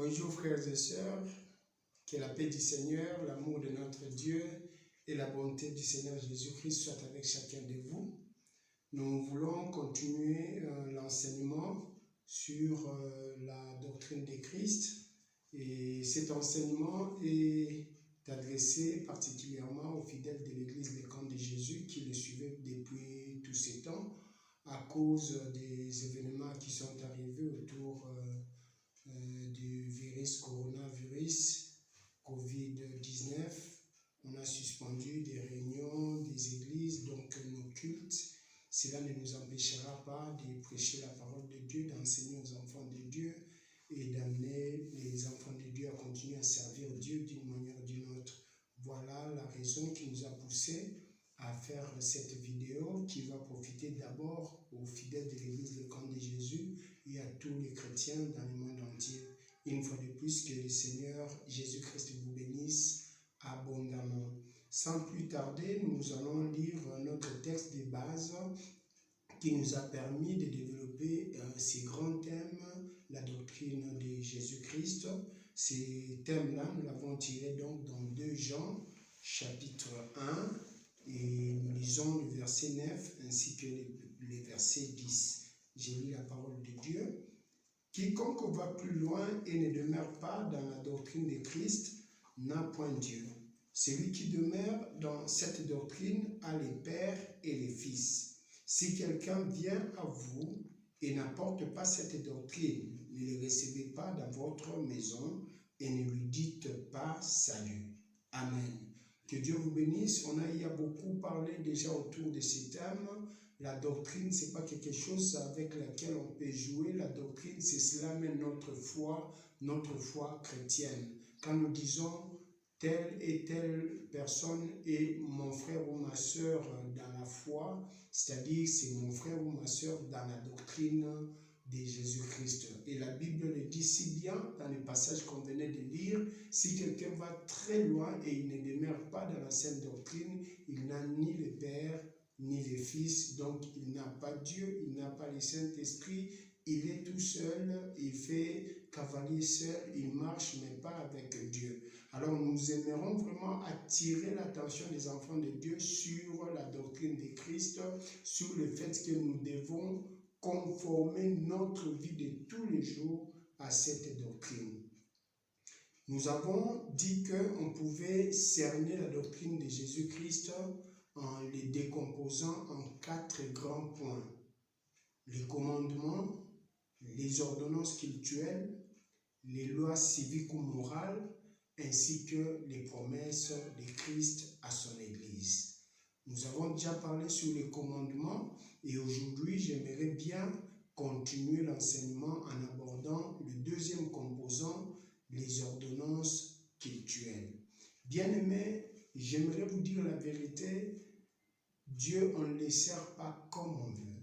Bonjour frères et sœurs, que la paix du Seigneur, l'amour de notre Dieu et la bonté du Seigneur Jésus-Christ soient avec chacun de vous. Nous voulons continuer l'enseignement sur la doctrine de Christ et cet enseignement est adressé particulièrement aux fidèles de l'église des Camps de Jésus qui le suivaient depuis tous ces temps à cause des événements qui sont arrivés autour du coronavirus Covid-19. On a suspendu des réunions des églises, donc nos cultes. Cela ne nous empêchera pas de prêcher la parole de Dieu, d'enseigner aux enfants de Dieu et d'amener les enfants de Dieu à continuer à servir Dieu d'une manière ou d'une autre. Voilà la raison qui nous a poussé à faire cette vidéo qui va profiter d'abord aux fidèles de l'église des Camps de Jésus et à tous les chrétiens dans le monde entier. Une fois de plus, que le Seigneur Jésus-Christ vous bénisse abondamment. Sans plus tarder, nous allons lire notre texte de base qui nous a permis de développer ces grands thèmes, la doctrine de Jésus-Christ. Ces thèmes-là, nous l'avons tiré donc dans 2 Jean, chapitre 1, et nous lisons le verset 9 ainsi que le verset 10. J'ai lu la parole de Dieu. Quiconque va plus loin et ne demeure pas dans la doctrine de Christ n'a point Dieu. Celui qui demeure dans cette doctrine a les pères et les fils. Si quelqu'un vient à vous et n'apporte pas cette doctrine, ne le recevez pas dans votre maison et ne lui dites pas salut. Amen. Que Dieu vous bénisse. Il y a beaucoup parlé déjà autour de ces thèmes. La doctrine, ce n'est pas quelque chose avec laquelle on peut jouer. La doctrine, c'est cela même notre foi chrétienne. Quand nous disons telle et telle personne est mon frère ou ma sœur dans la foi, c'est-à-dire c'est mon frère ou ma sœur dans la doctrine de Jésus-Christ. Et la Bible le dit si bien dans le passage qu'on venait de lire, si quelqu'un va très loin et il ne demeure pas dans la saine doctrine, il n'a ni le Père ni le Fils, donc il n'a pas Dieu, il n'a pas le Saint-Esprit, il est tout seul, il fait cavalier seul, il marche mais pas avec Dieu. Alors nous aimerons vraiment attirer l'attention des enfants de Dieu sur la doctrine de Christ, sur le fait que nous devons conformer notre vie de tous les jours à cette doctrine. Nous avons dit qu'on pouvait cerner la doctrine de Jésus-Christ en les décomposant en 4 grands points. Les commandements, les ordonnances cultuelles, les lois civiques ou morales, ainsi que les promesses de Christ à son Église. Nous avons déjà parlé sur les commandements et aujourd'hui, j'aimerais bien continuer l'enseignement en abordant le deuxième composant, les ordonnances cultuelles. Bien-aimés, j'aimerais vous dire la vérité, Dieu, on ne le sert pas comme on veut.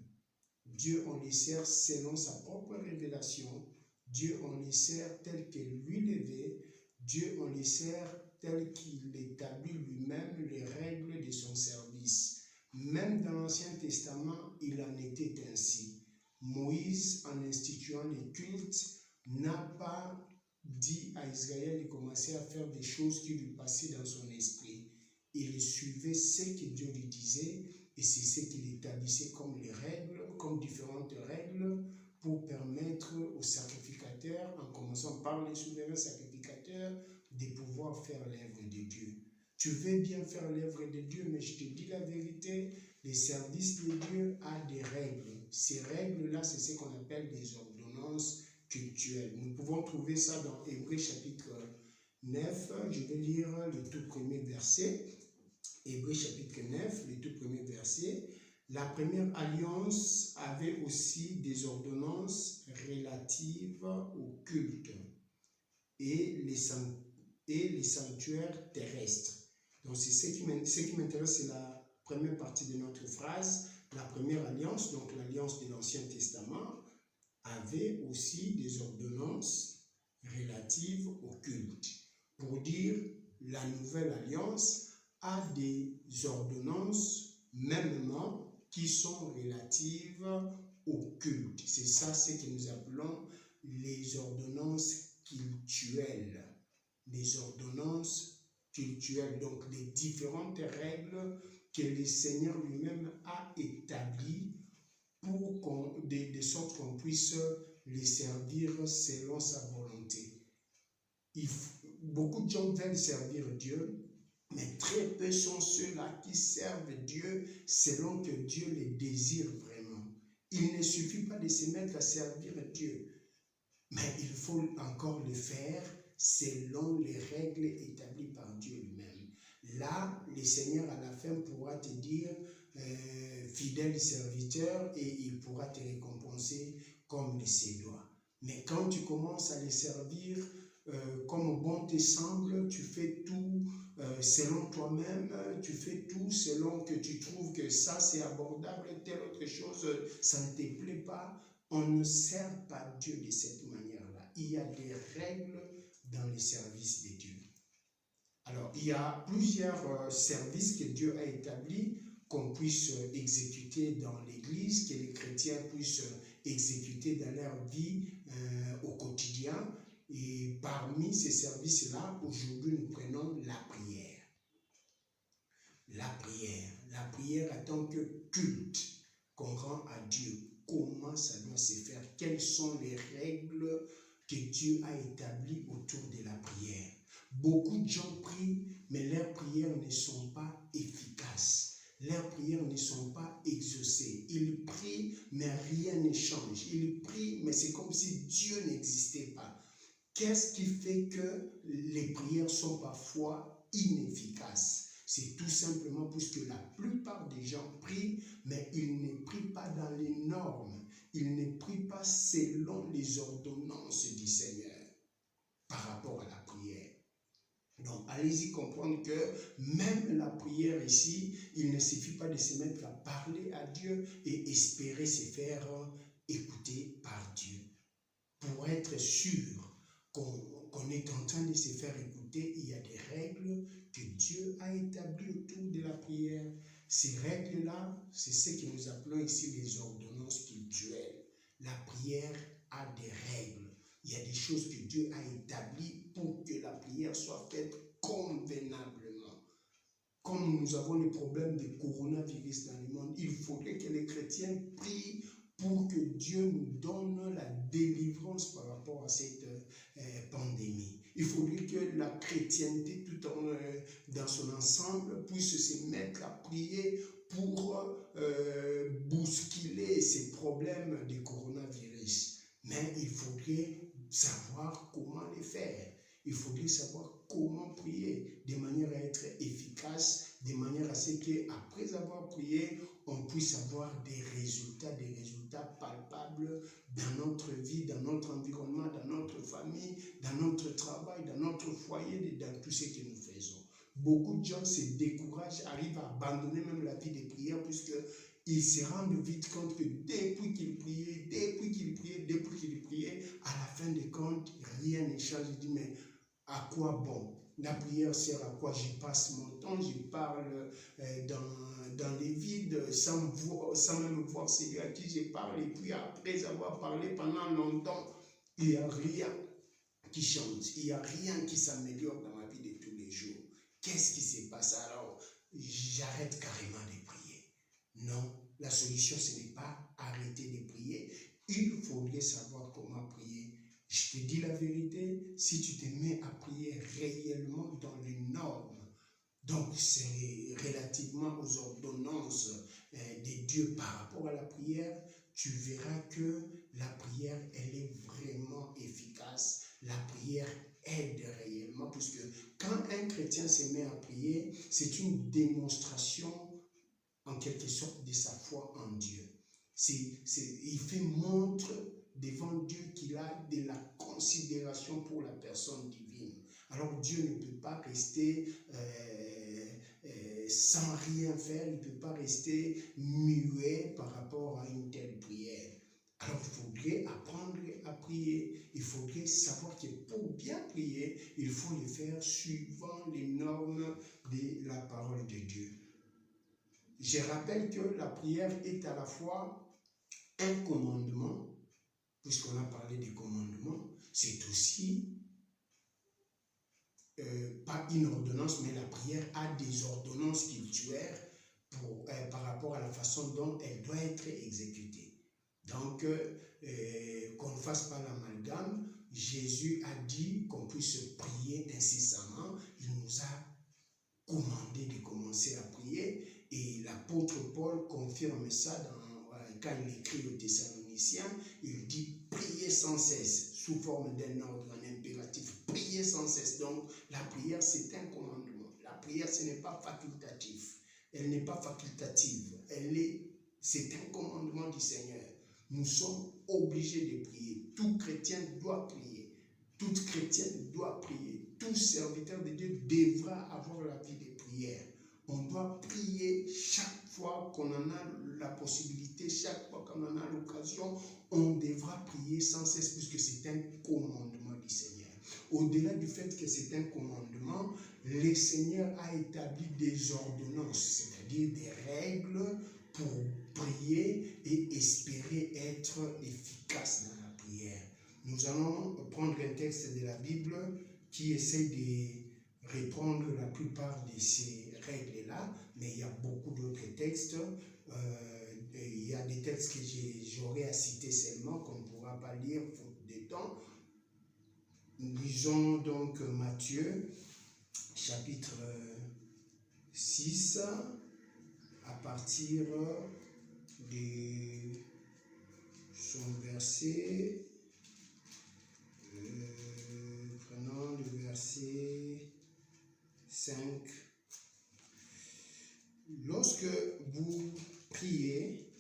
Dieu, on le sert selon sa propre révélation. Dieu, on le sert tel que lui le veut. Dieu, on le sert tel qu'il établit lui-même les règles de son service. Même dans l'Ancien Testament, il en était ainsi. Moïse, en instituant les cultes, n'a pas dit à Israël de commencer à faire des choses qui lui passaient dans son esprit. Il suivait ce que Dieu lui disait et c'est ce qu'il établissait comme les règles, comme différentes règles pour permettre aux sacrificateurs, en commençant par les souverains sacrificateurs, de pouvoir faire l'œuvre de Dieu. Tu veux bien faire l'œuvre de Dieu, mais je te dis la vérité, le service de Dieu a des règles. Ces règles-là, c'est ce qu'on appelle des ordonnances cultuelles. Nous pouvons trouver ça dans Hébreux chapitre 9. Je vais lire le tout premier verset. Hébreux chapitre 9, le tout premier verset. La première alliance avait aussi des ordonnances relatives au culte et les sanctuaires terrestres. Donc c'est ce qui m'intéresse, c'est la première partie de notre phrase. La première alliance, donc l'alliance de l'Ancien Testament, avait aussi des ordonnances relatives au culte. Pour dire la nouvelle alliance a des ordonnances mêmement qui sont relatives au culte. C'est ça ce que nous appelons les ordonnances les ordonnances cultuelles, donc les différentes règles que le Seigneur lui-même a établies de sorte qu'on puisse les servir selon sa volonté. Beaucoup de gens veulent servir Dieu, mais très peu sont ceux-là qui servent Dieu selon que Dieu les désire vraiment. Il ne suffit pas de se mettre à servir Dieu, mais il faut encore le faire selon les règles établies par Dieu lui-même. Là, le Seigneur à la fin pourra te dire fidèle serviteur, et il pourra te récompenser comme il se doit. Mais quand tu commences à les servir comme bon te semble, tu fais tout selon toi-même, tu fais tout selon que tu trouves que ça c'est abordable, telle autre chose, ça ne te plaît pas, on ne sert pas Dieu de cette manière-là. Il y a des règles dans les services de Dieu. Alors, il y a plusieurs services que Dieu a établis qu'on puisse exécuter dans l'Église, que les chrétiens puissent exécuter dans leur vie au quotidien. Et parmi ces services-là, aujourd'hui, nous prenons la prière. La prière en tant que culte qu'on rend à Dieu. Comment ça doit se faire? Quelles sont les règles que Dieu a établies autour de la prière? Beaucoup de gens prient, mais leurs prières ne sont pas efficaces. Leurs prières ne sont pas exaucées. Ils prient, mais rien ne change. Ils prient, mais c'est comme si Dieu n'existait pas. Qu'est-ce qui fait que les prières sont parfois inefficaces? C'est tout simplement parce que la plupart des gens prient, mais ils ne prient pas dans les normes. Ils ne prient pas selon les ordonnances du Seigneur par rapport à la prière. Donc, allez-y comprendre que même la prière ici, il ne suffit pas de se mettre à parler à Dieu et espérer se faire écouter par Dieu. Pour être sûr qu'on est en train de se faire écouter, il y a des règles que Dieu a établies autour de la prière. Ces règles-là, c'est ce que nous appelons ici les ordonnances cultuelles. La prière a des règles. Il y a des choses que Dieu a établies pour que la prière soit faite convenablement. Comme nous avons le problème de coronavirus dans le monde, il faudrait que les chrétiens prient pour que Dieu nous donne la délivrance par rapport à cette pandémie. Il faudrait que la chrétienté dans son ensemble puisse se mettre à prier pour bousculer ces problèmes de coronavirus. Mais il faudrait savoir comment les faire. Il faudrait savoir comment prier de manière à être efficace, de manière à ce qu'après avoir prié, on puisse avoir des résultats palpables dans notre vie, dans notre environnement, dans notre famille, dans notre travail, dans notre foyer, et dans tout ce que nous faisons. Beaucoup de gens se découragent, arrivent à abandonner même la vie de prière, puisqu'ils se rendent vite compte que depuis qu'ils priaient, à la fin des comptes, rien ne change. Je dis, mais à quoi bon? La prière sert à quoi? Je passe mon temps, je parle dans les vides, sans même voir c'est gratuit, je parle, et puis après avoir parlé pendant longtemps, il n'y a rien qui change, il n'y a rien qui s'améliore dans ma vie de tous les jours. Qu'est-ce qui se passe alors? J'arrête carrément de prier. Non, la solution, ce n'est pas arrêter de prier. Il faudrait savoir comment prier. Je te dis la vérité, si tu te mets à prier réellement dans les normes, donc c'est relativement aux ordonnances de Dieu par rapport à la prière, tu verras que la prière, elle est vraiment efficace. La prière aide réellement, puisque quand un chrétien se met à prier, c'est une démonstration en quelque sorte de sa foi en Dieu. Il fait montre devant Dieu qu'il a de la considération pour la personne divine. Alors Dieu ne peut pas rester sans rien faire, il ne peut pas rester muet par rapport à une telle prière. Alors il faudrait apprendre à prier, il faudrait savoir que pour bien prier, il faut le faire suivant les normes de la parole de Dieu. Je rappelle que la prière est à la fois un commandement, puisqu'on a parlé des commandements, c'est aussi pas une ordonnance, mais la prière a des ordonnances cultuelles par rapport à la façon dont elle doit être exécutée. Donc, qu'on ne fasse pas l'amalgame. Jésus a dit qu'on puisse prier incessamment. Il nous a commandé de commencer à prier. Et l'apôtre Paul confirme ça quand il écrit aux Thessaloniciens. Il dit priez sans cesse, sous forme d'un ordre, un impératif. Priez sans cesse. Donc, la prière, c'est un commandement. La prière, ce n'est pas facultatif. Elle n'est pas facultative. C'est un commandement du Seigneur. Nous sommes obligés de prier. Tout chrétien doit prier. Toute chrétienne doit prier. Tout serviteur de Dieu devra avoir la vie de prière. On doit prier chaque fois qu'on en a la possibilité, chaque fois qu'on en a l'occasion. On devra prier sans cesse puisque c'est un commandement du Seigneur. Au-delà du fait que c'est un commandement, le Seigneur a établi des ordonnances, c'est-à-dire des règles pour prier et espérer être efficace dans la prière. Nous allons prendre un texte de la Bible qui essaie de répondre la plupart de ces règles-là, mais il y a beaucoup d'autres textes. Il y a des textes que j'aurais à citer seulement, qu'on ne pourra pas lire faute de temps. Nous lisons donc Matthieu, chapitre 6, à partir de son verset, prenons le verset 5. Lorsque vous priez,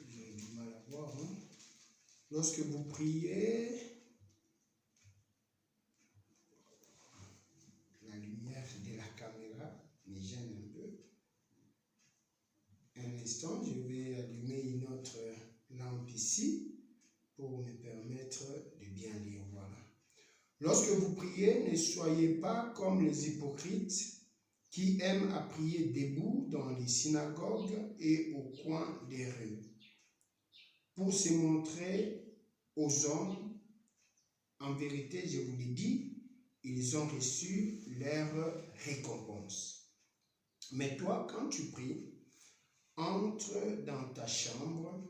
j'ai du mal à voir, lorsque vous priez, la lumière de la caméra me gêne un peu. Un instant, je vais allumer une autre lampe ici pour me permettre de bien lire. Voilà. Lorsque vous priez, ne soyez pas comme les hypocrites qui aiment à prier debout dans les synagogues et au coin des rues, pour se montrer aux hommes. En vérité, je vous l'ai dit, ils ont reçu leur récompense. Mais toi, quand tu pries, entre dans ta chambre,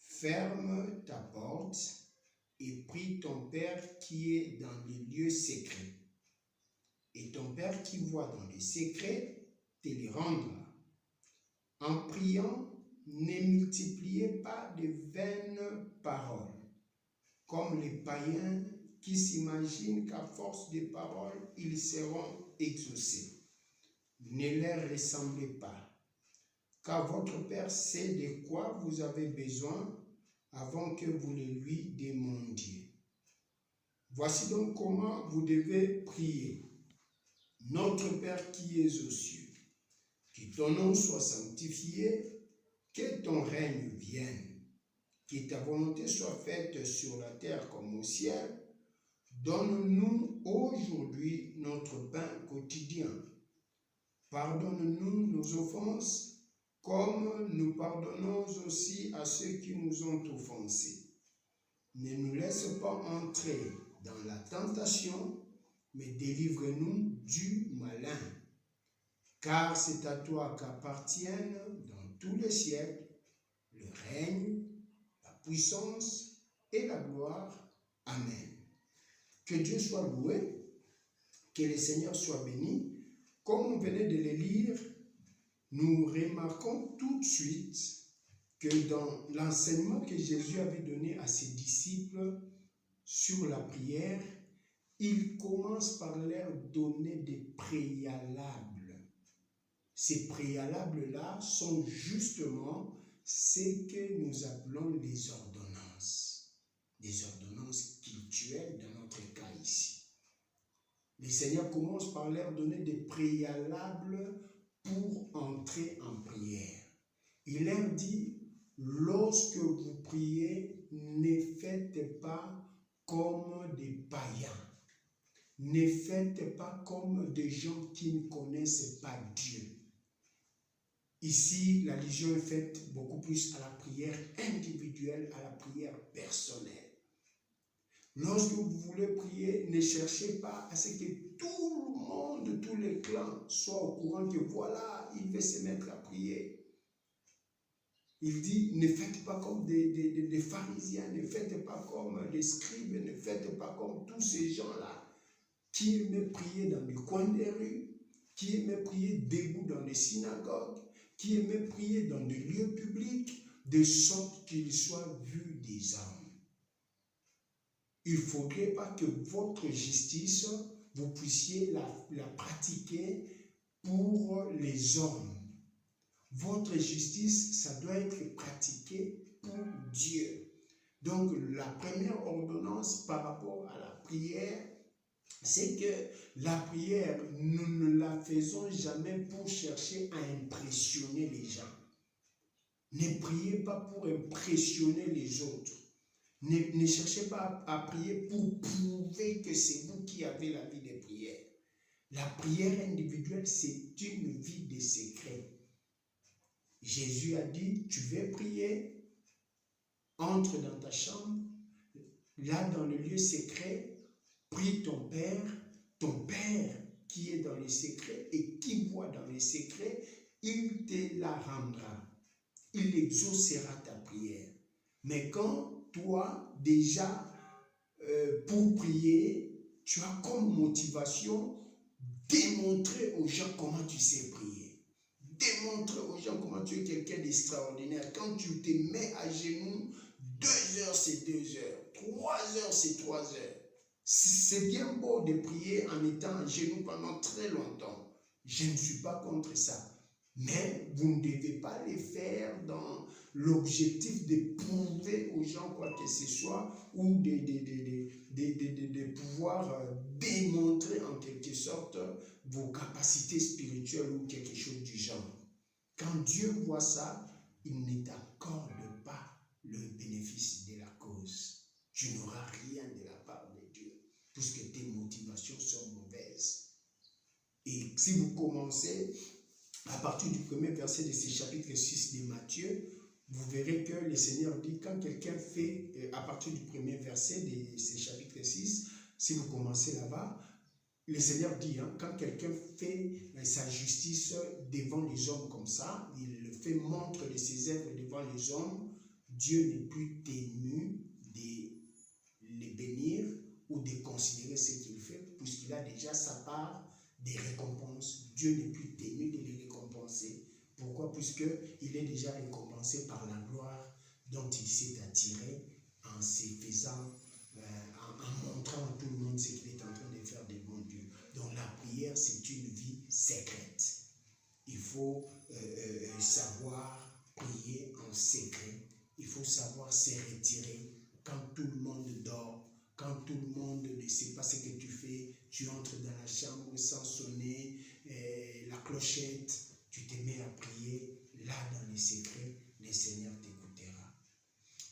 ferme ta porte et prie ton Père qui est dans les lieux secrets. Et ton Père qui voit dans les secrets te les rendra. En priant, ne multipliez pas de vaines paroles, comme les païens qui s'imaginent qu'à force de paroles, ils seront exaucés. Ne leur ressemblez pas, car votre Père sait de quoi vous avez besoin avant que vous le lui demandiez. Voici donc comment vous devez prier. Notre Père qui es aux cieux, que ton nom soit sanctifié, que ton règne vienne, que ta volonté soit faite sur la terre comme au ciel. Donne-nous aujourd'hui notre pain quotidien. Pardonne-nous nos offenses, comme nous pardonnons aussi à ceux qui nous ont offensés. Ne nous laisse pas entrer dans la tentation, mais délivre-nous du malin. Car c'est à toi qu'appartiennent dans tous les siècles le règne, la puissance et la gloire. Amen. Que Dieu soit loué, que le Seigneur soit béni. Comme on venait de le lire, nous remarquons tout de suite que dans l'enseignement que Jésus avait donné à ses disciples sur la prière, il commence par leur donner des préalables. Ces préalables-là sont justement ce que nous appelons les ordonnances. Des ordonnances cultuelles dans notre cas ici. Le Seigneur commence par leur donner des préalables pour entrer en prière. Il leur dit, lorsque vous priez, ne faites pas comme des païens. Ne faites pas comme des gens qui ne connaissent pas Dieu. Ici, la religion est faite beaucoup plus à la prière individuelle, à la prière personnelle. Lorsque vous voulez prier, ne cherchez pas à ce que tout le monde, tous les clans soient au courant que voilà, il va se mettre à prier. Il dit, ne faites pas comme des pharisiens, ne faites pas comme des scribes, ne faites pas comme tous ces gens-là qui aimaient prier dans les coins des rues, qui aimaient prier debout dans les synagogues, qui aimaient prier dans des lieux publics, de sorte qu'ils soient vus des hommes. Il ne faudrait pas que votre justice, vous puissiez la pratiquer pour les hommes. Votre justice, ça doit être pratiqué pour Dieu. Donc, la première ordonnance par rapport à la prière, c'est que la prière, nous ne la faisons jamais pour chercher à impressionner les gens. Ne priez pas pour impressionner les autres. Ne cherchez pas à prier pour prouver que c'est vous qui avez la vie de prière. La prière individuelle, c'est une vie de secret. Jésus a dit, tu veux prier, entre dans ta chambre, là dans le lieu secret, prie ton Père qui est dans les secrets et qui voit dans les secrets, il te la rendra. Il exaucera ta prière. Mais quand toi, déjà, pour prier, tu as comme motivation démontrer aux gens comment tu sais prier. Démontrer aux gens comment tu es quelqu'un d'extraordinaire. Quand tu te mets à genoux, 2 heures, c'est 2 heures. 3 heures, c'est 3 heures. C'est bien beau de prier en étant à genoux pendant très longtemps. Je ne suis pas contre ça. Mais vous ne devez pas les faire dans l'objectif de prouver aux gens quoi que ce soit ou de pouvoir démontrer en quelque sorte vos capacités spirituelles ou quelque chose du genre. Quand Dieu voit ça, il ne t'accorde pas le bénéfice de la cause. Tu n'auras rien de la part de Dieu puisque tes motivations sont mauvaises. Et si vous commencez à partir du premier verset de ce chapitre 6 de Matthieu, vous verrez que le Seigneur dit, quand quelqu'un fait, à partir du premier verset de ce chapitre 6, si vous commencez là-bas, le Seigneur dit, quand quelqu'un fait sa justice devant les hommes comme ça, il le fait montre de ses œuvres devant les hommes, Dieu n'est plus tenu de les bénir ou de considérer ce qu'il fait, puisqu'il a déjà sa part des récompenses. Dieu n'est plus tenu de les récompenser. Pourquoi? Puisqu'il est déjà récompensé par la gloire dont il s'est attiré en se faisant, en montrant à tout le monde ce qu'il est en train de faire de bon Dieu. Donc la prière, c'est une vie secrète. Il faut savoir prier en secret. Il faut savoir se retirer quand tout le monde dort. Quand tout le monde ne sait pas ce que tu fais, tu entres dans la chambre sans sonner la clochette, tu te mets à prier. Là, dans les secrets, le Seigneur t'écoutera.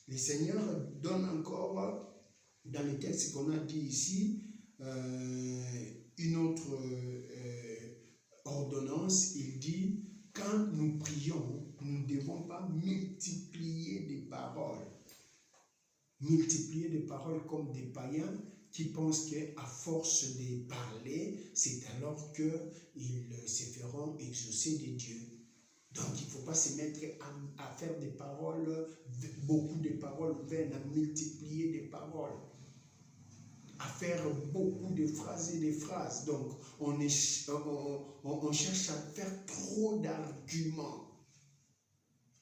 Le Seigneur donne encore, dans les textes qu'on a dit ici, une autre ordonnance. Il dit, quand nous prions, nous ne devons pas multiplier des paroles. Multiplier des paroles comme des païens qui pensent qu'à force de parler, c'est alors qu'ils se feront exaucer de Dieu. Donc il ne faut pas se mettre à faire des paroles, beaucoup de paroles vaines, à multiplier des paroles, à faire beaucoup de phrases et de phrases. Donc on cherche à faire trop d'arguments.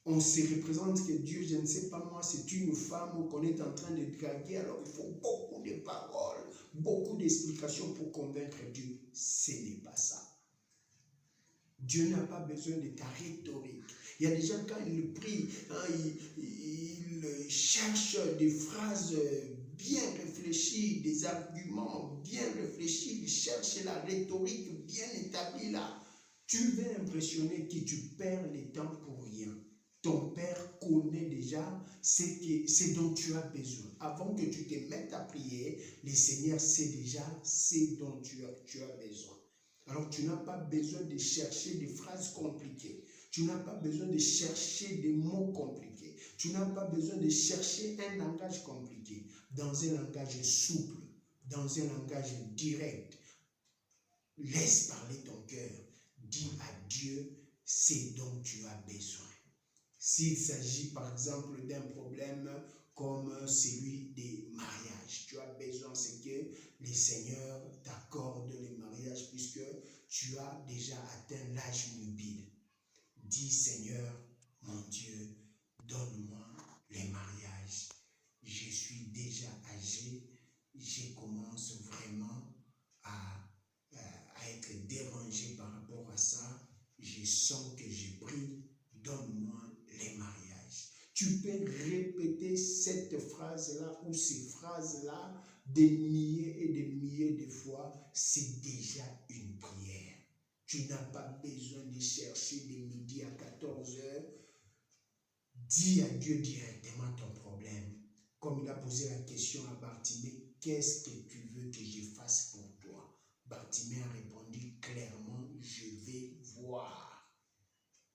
On se représente que Dieu, je ne sais pas moi, c'est une femme qu'on est en train de draguer, alors il faut beaucoup de paroles, beaucoup d'explications pour convaincre Dieu. Ce n'est pas ça. Dieu n'a pas besoin de ta rhétorique. Il y a des gens, quand ils prient, ils cherchent des phrases bien réfléchies, des arguments bien réfléchis, ils cherchent la rhétorique bien établie là. Tu veux impressionner qui? Tu perds le temps pour rien. Ton Père connaît déjà ce dont tu as besoin. Avant que tu te mettes à prier, le Seigneur sait déjà ce dont tu as besoin. Alors tu n'as pas besoin de chercher des phrases compliquées. Tu n'as pas besoin de chercher des mots compliqués. Tu n'as pas besoin de chercher un langage compliqué. Dans un langage souple, dans un langage direct, laisse parler ton cœur. Dis à Dieu ce dont tu as besoin. S'il s'agit par exemple d'un problème comme celui des mariages, tu as besoin, c'est que le Seigneur t'accorde les mariages puisque tu as déjà atteint l'âge nubile. Dis Seigneur, mon Dieu, donne-moi les mariages. Je suis déjà âgé, je commence vraiment à être dérangé par rapport à ça. Je sens que je prie, donne-moi les mariages. Tu peux répéter cette phrase-là ou ces phrases-là des milliers et des milliers de fois. C'est déjà une prière. Tu n'as pas besoin de chercher de midi à 14 heures. Dis à Dieu directement ton problème. Comme il a posé la question à Bartimée, qu'est-ce que tu veux que je fasse pour toi? Bartimée a répondu clairement, je vais voir.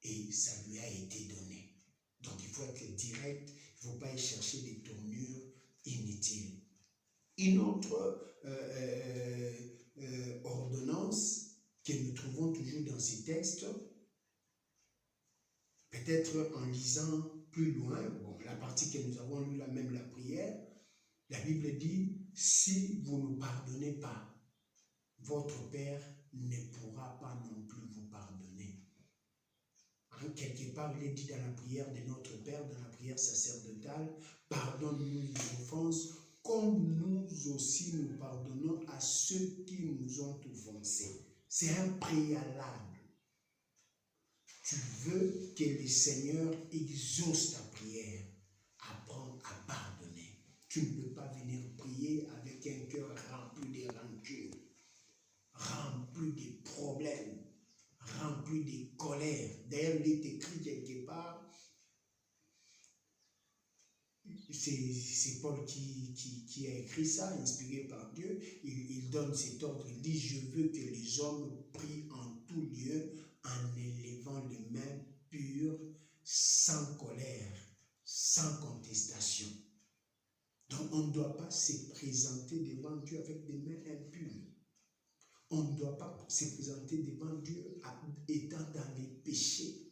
Et ça lui a été donné. Donc il faut être direct, il ne faut pas y chercher des tournures inutiles. Une autre ordonnance que nous trouvons toujours dans ces textes, peut-être en lisant plus loin, bon, la partie que nous avons lue là, même la prière, la Bible dit, si vous ne pardonnez pas, votre Père ne pourra pas non plus vous pardonner. Hein, quelque part, il est dit dans la prière de notre Père, dans la prière sacerdotale, pardonne-nous les offenses, comme nous aussi nous pardonnons à ceux qui nous ont offensés. C'est un préalable. Tu veux que le Seigneur exauce ta prière, apprends à pardonner. Tu ne peux pas venir prier avec un cœur rempli de rancune, rempli de problèmes, rempli de colère. D'ailleurs, il est écrit quelque part, c'est Paul qui a écrit ça, inspiré par Dieu. Il donne cet ordre, il dit, je veux que les hommes prient en tout lieu, en élevant les mains pures, sans colère, sans contestation. Donc on ne doit pas se présenter devant Dieu avec des mains impures. On ne doit pas se présenter devant Dieu étant dans les péchés.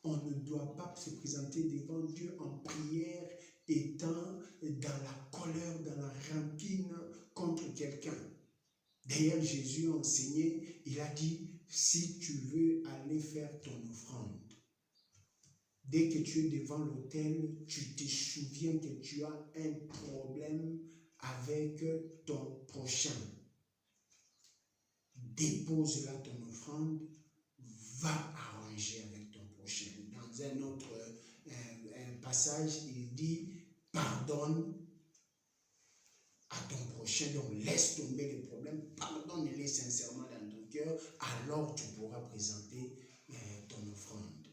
On ne doit pas se présenter devant Dieu en prière étant dans la colère, dans la rancune contre quelqu'un. D'ailleurs, Jésus a enseigné, il a dit, si tu veux aller faire ton offrande, dès que tu es devant l'autel, tu te souviens que tu as un problème avec ton prochain. Dépose là ton offrande, va arranger avec ton prochain. Dans un autre passage, il dit, pardonne à ton prochain, donc laisse tomber les problèmes, pardonne-les sincèrement dans ton cœur, alors tu pourras présenter ton offrande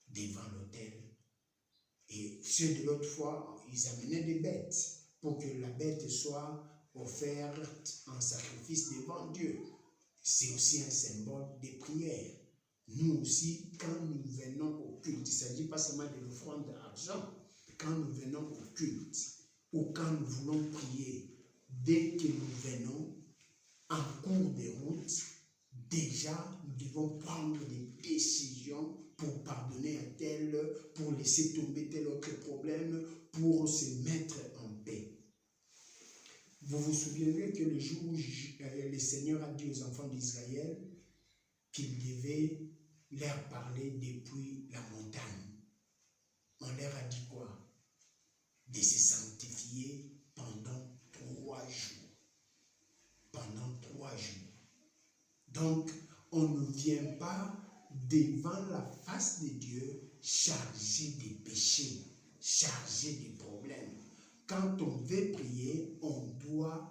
devant l'autel. Et ceux de l'autre fois, ils amenaient des bêtes pour que la bête soit offerte en sacrifice devant Dieu. C'est aussi un symbole de prière. Nous aussi, quand nous venons au culte, il ne s'agit pas seulement de l'offrande d'argent, quand nous venons au culte ou quand nous voulons prier, dès que nous venons en cours de route, déjà nous devons prendre des décisions pour pardonner à tel, pour laisser tomber tel autre problème, pour se mettre en paix. Vous vous souviendrez que le jour où le Seigneur a dit aux enfants d'Israël qu'ils devaient leur parler depuis la montagne. On leur a dit quoi? De se sanctifier pendant 3 jours. Pendant 3 jours. Donc, on ne vient pas devant la face de Dieu chargé des péchés, chargé des problèmes. Quand on veut prier, on doit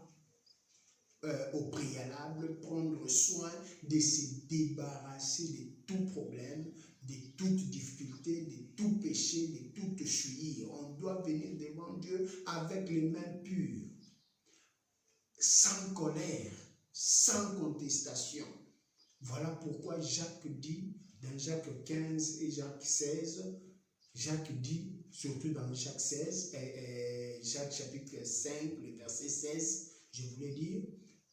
au préalable prendre soin de se débarrasser de tout problème, de toute difficulté, de tout péché, de toute souillure. On doit venir devant Dieu avec les mains pures, sans colère, sans contestation. Voilà pourquoi Jacques dit, dans Jacques 15 et Jacques 16, Jacques dit, surtout dans Jacques 16, Jacques chapitre 5, le verset 16, je voulais dire,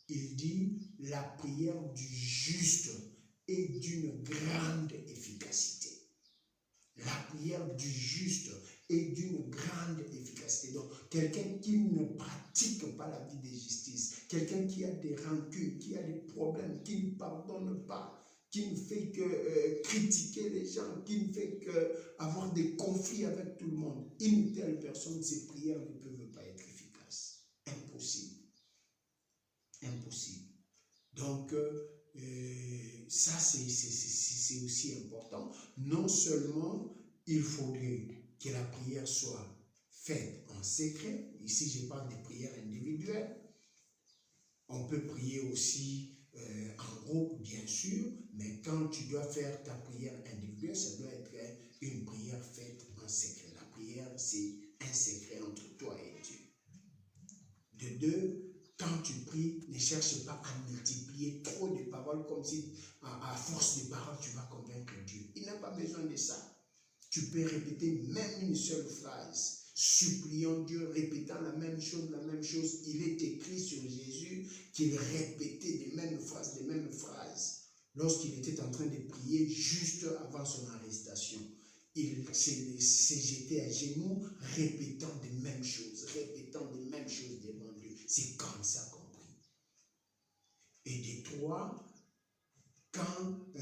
il dit, la prière du juste est d'une grande efficacité. La prière du juste est d'une grande efficacité. Donc, quelqu'un qui ne pratique pas la vie de justice, quelqu'un qui a des rancunes, qui a des problèmes, qui ne pardonne pas, qui ne fait que critiquer les gens, qui ne fait que avoir des conflits avec tout le monde, une telle personne, ses prières ne peuvent pas être efficaces. Impossible. Impossible. Donc, ça, c'est aussi important. Non seulement il faudrait que la prière soit faite en secret. Ici, je parle des prières individuelles. On peut prier aussi en groupe, bien sûr, mais quand tu dois faire ta prière individuelle, ça doit être une prière faite en secret. La prière, c'est un secret entre toi et Dieu. De deux, quand tu pries, ne cherche pas à multiplier trop de paroles comme si, à force de paroles, tu vas convaincre Dieu. Il n'a pas besoin de ça. Tu peux répéter même une seule phrase, suppliant Dieu, répétant la même chose. Il est écrit sur Jésus qu'il répétait les mêmes phrases. Lorsqu'il était en train de prier juste avant son arrestation, il s'est jeté à genoux, répétant des mêmes choses devant Dieu. C'est comme ça qu'on prie. Et des trois, quand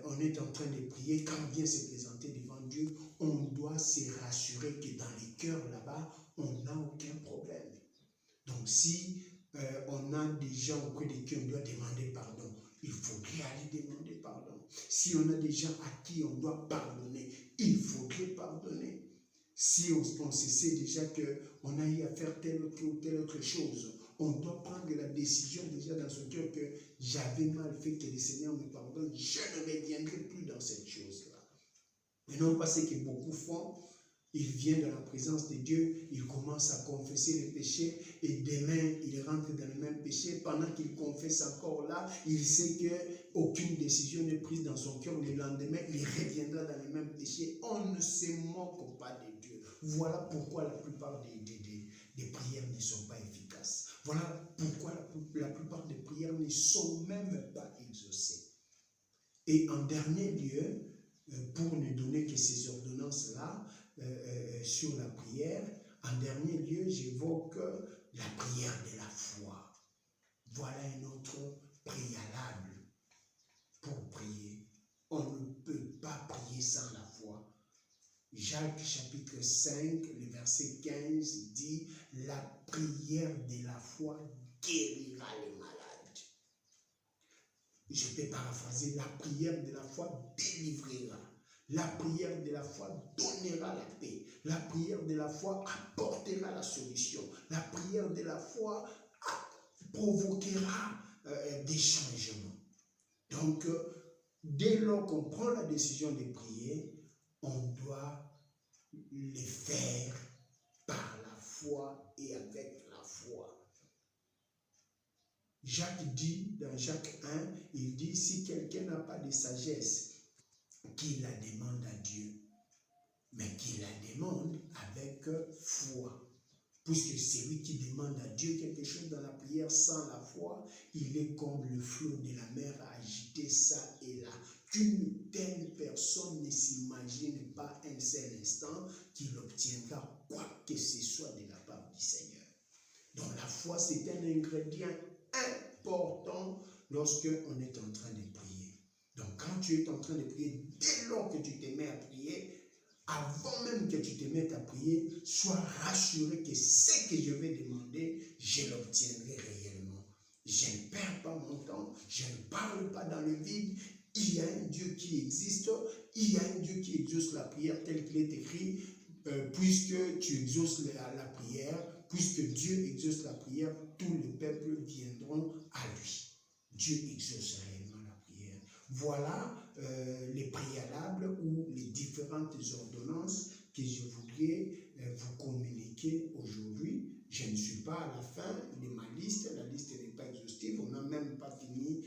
on est en train de prier, quand on vient se présenter devant Dieu, on doit se rassurer que dans les cœurs là-bas, on n'a aucun problème. Donc si on a des gens auprès de qui on doit demander pardon, il faudrait aller demander pardon. Si on a des gens à qui on doit pardonner, il faudrait pardonner. Si on se sait déjà qu'on a eu à faire telle ou telle autre chose, on doit prendre la décision déjà dans son cœur que j'avais mal fait, que le Seigneur me pardonne, je ne reviendrai plus dans cette chose-là. Et non pas ce que beaucoup font, ils viennent dans la présence de Dieu, ils commencent à confesser les péchés et demain ils rentrent dans le même péché. Pendant qu'ils confessent encore là, il sait qu'aucune décision n'est prise dans son cœur. Le lendemain, il reviendra dans le même péché. On ne se moque pas de Dieu. Voilà pourquoi la plupart des prières ne sont pas efficaces. Voilà pourquoi la plupart des prières ne sont même pas exaucées. Et en dernier lieu, pour ne donner que ces ordonnances-là sur la prière, en dernier lieu, j'évoque la prière de la foi. Voilà un autre préalable pour prier. On ne peut pas prier sans la foi. Jacques chapitre 5, le verset 15 dit « La prière de la foi guérira les malades. » Je peux paraphraser, la prière de la foi délivrera. La prière de la foi donnera la paix. La prière de la foi apportera la solution. La prière de la foi provoquera des changements. Donc, dès lors qu'on prend la décision de prier, on doit les faire par la foi et avec la foi. Jacques dit, dans Jacques 1, il dit, si quelqu'un n'a pas de sagesse, qu'il la demande à Dieu, mais qu'il la demande avec foi. Puisque celui qui demande à Dieu quelque chose dans la prière sans la foi, il est comme le flot de la mer à agiter ça et là. Qu'une telle personne ne s'imagine pas un seul instant qu'il obtiendra quoi que ce soit de la part du Seigneur. Donc la foi, c'est un ingrédient important lorsque on est en train de prier. Donc quand tu es en train de prier, dès lors que tu te mets à prier, avant même que tu te mettes à prier, sois rassuré que ce que je vais demander, je l'obtiendrai réellement. Je ne perds pas mon temps, je ne parle pas dans le vide. Il y a un Dieu qui existe, il y a un Dieu qui exauce la prière tel qu'il est écrit, puisque tu exauces la prière, puisque Dieu exauce la prière, tous les peuples viendront à lui. Dieu exauce réellement la prière. Voilà les préalables ou les différentes ordonnances que je voudrais vous communiquer aujourd'hui. Je ne suis pas à la fin de ma liste, la liste n'est pas exhaustive, on n'a même pas fini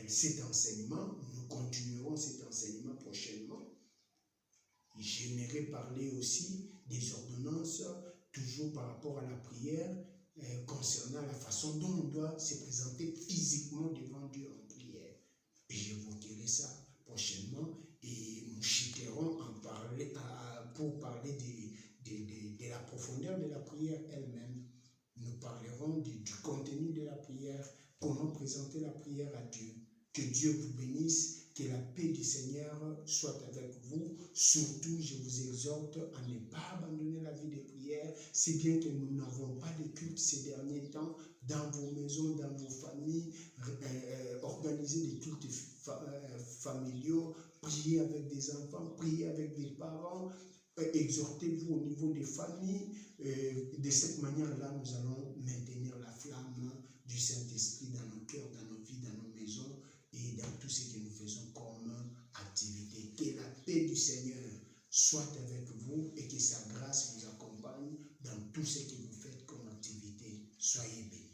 cet enseignement. Nous continuerons cet enseignement prochainement. J'aimerais parler aussi des ordonnances, toujours par rapport à la prière, concernant la façon dont on doit se présenter physiquement devant Dieu en prière. Et j'évoquerai ça prochainement et nous chuterons pour parler de la profondeur de la prière elle-même. Nous parlerons du contenu de la prière, comment présenter la prière à Dieu. Que Dieu vous bénisse, que la paix du Seigneur soit avec vous. Surtout, je vous exhorte à ne pas abandonner la vie de prière, si bien que nous n'avons pas de culte ces derniers temps, dans vos maisons, dans vos familles, organiser des cultes familiaux, prier avec des enfants, prier avec des parents, exhortez-vous au niveau des familles. De cette manière-là, nous allons maintenir la flamme du Saint-Esprit dans nos cœurs, dans nos vies, dans nos maisons et dans tout ce que nous faisons comme activité. Que la paix du Seigneur soit avec vous et que sa grâce vous accompagne dans tout ce que vous faites comme activité. Soyez bénis.